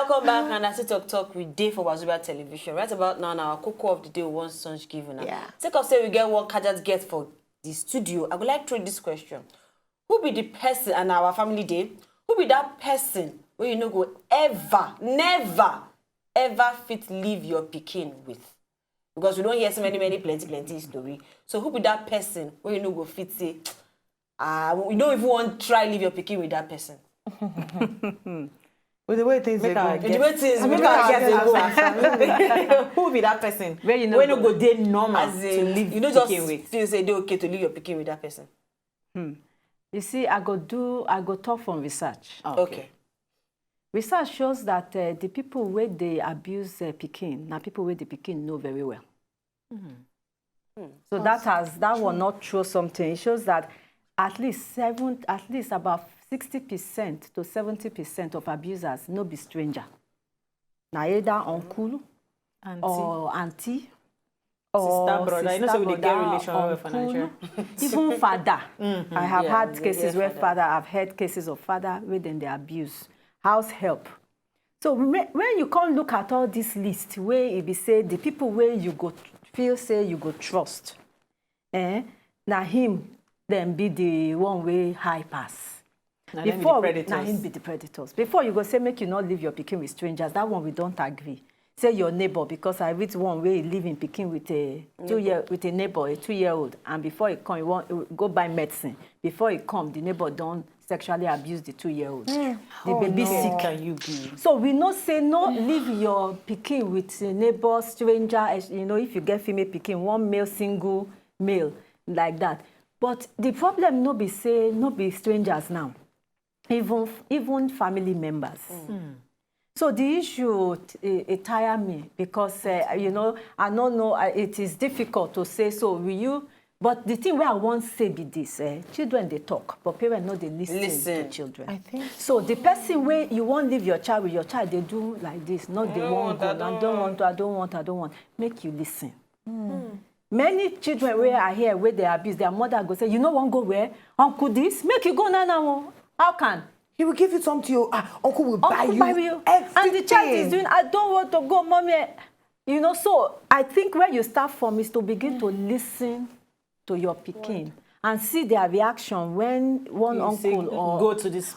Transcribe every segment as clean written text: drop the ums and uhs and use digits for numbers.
welcome back, and as we talk with Dave for Wazobia Television. Right about now, our cocoa of the day, one son's given. Yeah. Take off, say we get what Kajat get for the studio. I would like to throw this question: who be the person, and our family day? Who be that person where you know go ever, never, ever fit leave your pikin with? Because we don't hear so many plenty story. So who be that person where you know go fit say, we don't even want to try leave your pikin with that person? With the way things go. The way things go. Who be that person? Where you know when you go day normal As to in, leave you know, just pikin with. still say they okay to leave your pikin with that person. You see, I go talk from research. Okay. Research shows that the people where they abuse Peking, now people where the Peking know very well. So that will not show something. It shows that at least about 60% to 70% of abusers no be stranger. Now either uncle or auntie or sister, brother. You know, so we get relation with Nigeria. Even father. I have had cases where father. I've heard cases of father where then they abuse. House help. So when you can't look at all this list where it be say the people where you go feel say you go trust, now him then be the one way high pass. Now Before now him be the predators. Before you go say make you not leave your pikin with strangers. That one we don't agree. Say your neighbor, because I read one where he live in Peking with a neighbor, a 2-year-old, and before he come, he want go buy medicine. Before he come, the neighbor don't sexually abuse the 2-year-old. The baby sick. Can you be? So we not say no leave your Peking with a neighbor, stranger. You know, if you get female Peking, one male, single male, like that. But the problem no be say no be strangers now, even family members. So the issue it tire me because you know, I don't know, it is difficult to say so. Will you? But the thing where I want to say be this: children they talk, but parents know they listen to children. I think so. The person where you won't leave your child with your child, they do like this. Not they won't go. I don't want. Make you listen. Many children where I hear where they abuse, their mother go say, you know, won't go where uncle this make you go now. How can? he will give you something. Uncle will buy you everything. And the child is doing, I don't want to go, mommy. You know, so I think where you start from is to begin to listen to your pikin and see their reaction when one you uncle or go to this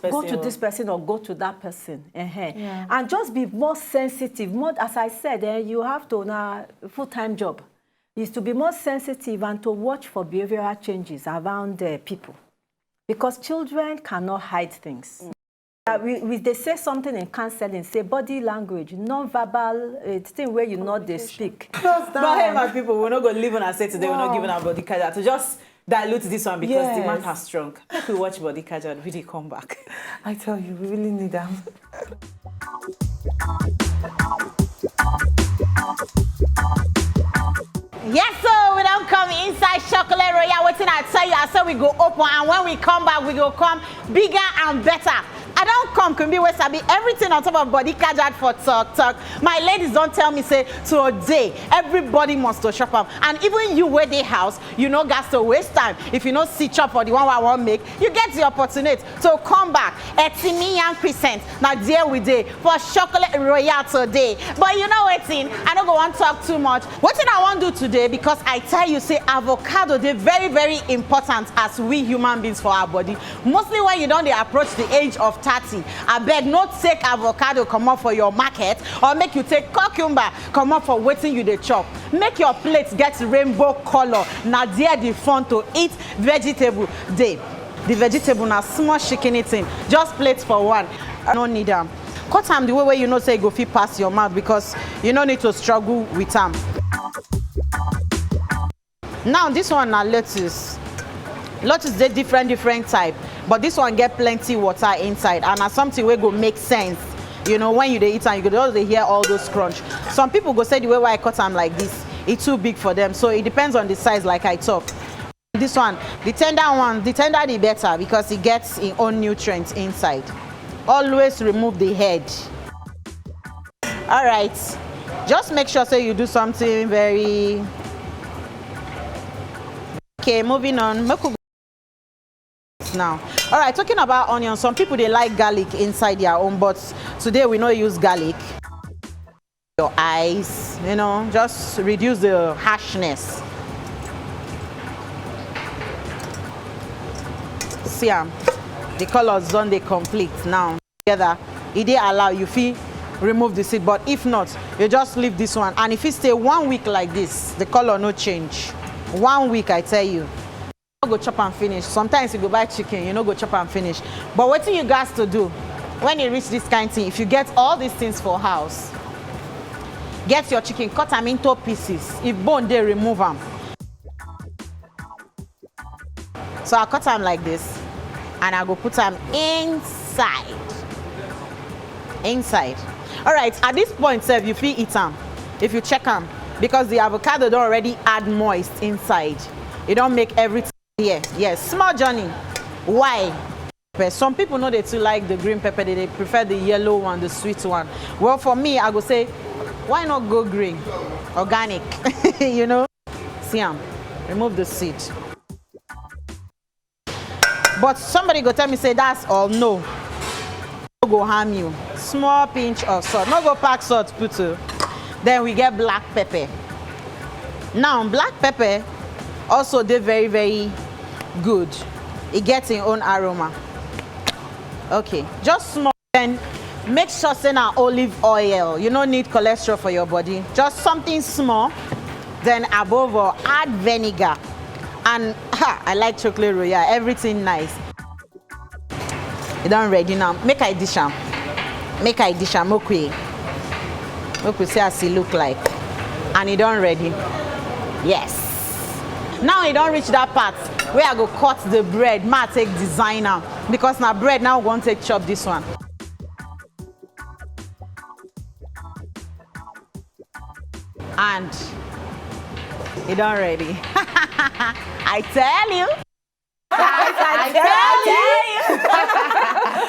person or go to that person. And just be more sensitive. More, as I said, you have to now full-time job is to be more sensitive and to watch for behavioral changes around people. Because children cannot hide things. They say something in counseling, say body language, non-verbal thing where you know they speak. But hey, my people, we're not going to leave on and say today we're not giving our body card to just dilute this one because the man has strong. If we watch body card and really come back. I tell you, we really need them. Yes, so we don't come inside Chocolate Royale. Waiting, I tell you, I said we go open, and when we come back, we go come bigger and better. I don't come can be where sabi everything on top of body kajad for talk. My ladies don't tell me say today everybody must to shop up, and even you where they house, you know, gas to waste time. If you know see chop for the one I want make, you get the opportunity to come back at Young Crescent. Now dear we day for Chocolate Royale today. But you know what, I don't go want to talk too much. What thing I want to do today, because I tell you say avocado they very, very important as we human beings for our body. Mostly when you don't they approach the age of 30. I beg not take avocado come up for your market or make you take cucumber come up for waiting you the chop. Make your plate get rainbow color. Now there the fun to eat vegetable day. The vegetable now small chicken eating. Just plates for one. I don't need them. Cut them the way where you know say go fit past your mouth because you don't need to struggle with them. Now this one now lettuce. Lettuce is different type, but this one get plenty water inside, and as something where go make sense. You know, when you they eat and you go just hear all those crunch. Some people go say the way why I cut them like this, it's too big for them. So it depends on the size, like I talk. This one, the tender the better because it gets its own nutrients inside. Always remove the head. All right, just make sure say you do something very. Okay, moving on. Now All right, talking about onion, some people they like garlic inside their own, but today we don't use garlic. Your eyes, you know, just reduce the harshness. See, the colors done they complete now together. It they allow you feel remove the seed, but if not, you just leave this one. And if it stay 1 week like this, the color no change. 1 week, I tell you. You go chop and finish. Sometimes you go buy chicken, you know, go chop and finish. But what you guys to do when you reach this kind of thing, if you get all these things for house, get your chicken, cut them into pieces. If bone, they remove them. So I cut them like this, and I go put them inside. Inside. All right, at this point, sir, you feel eat them. If you check them, because the avocado don't already add moist inside. It don't make everything here. Yes, small journey. Why? Some people know they too like the green pepper, they prefer the yellow one, the sweet one. Well, for me, I go say, why not go green? Organic, you know? See them, remove the seed. But somebody go tell me, say that's all. No. No go harm you. Small pinch of salt. No go pack salt, put to. Then we get black pepper. Now, black pepper also they very, very good. It gets its own aroma. Okay, just small. Then make sure say na olive oil. You don't need cholesterol for your body. Just something small. Then above all, add vinegar. And I like chocolate royale. Everything nice. You done ready now. Make I dish am. Make I dish am. Okay. Okay, see as it look like. And it done ready. Yes. Now it don't reach that part where I go cut the bread. Ma take designer because now bread now we want to take chop this one. And it done ready. I tell you. I tell you.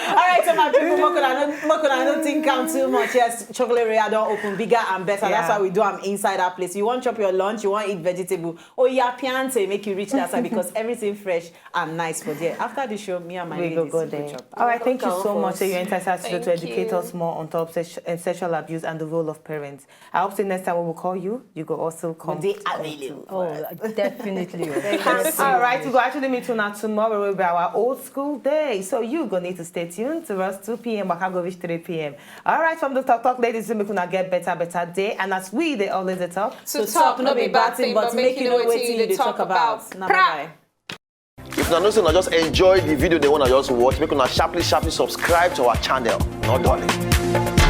All right, so my people, I don't think I'm too much. Yes, chocolate royale don't open bigger and better. That's why we do them inside our place. You want to chop your lunch, you want to eat vegetable. Oh yeah, piante make you reach that side because everything fresh and nice for there. After the show, me and my ladies go there. All right, thank you so much. So you enter to educate us more on top sexual abuse and the role of parents. I hope the next time we will call you, you go also come. Oh, definitely. All right, we go actually meet you now tomorrow will be our old school day. So you go need to stay tuned to us 2 p.m. but can go reach 3 p.m. All right, from the talk ladies, we gonna get better day. And as they always talk. So talk no be bad thing, but make you know what you talk about. Bye. If you know, just enjoy the video they want to just watch, make sure sharply subscribe to our channel. Not darling.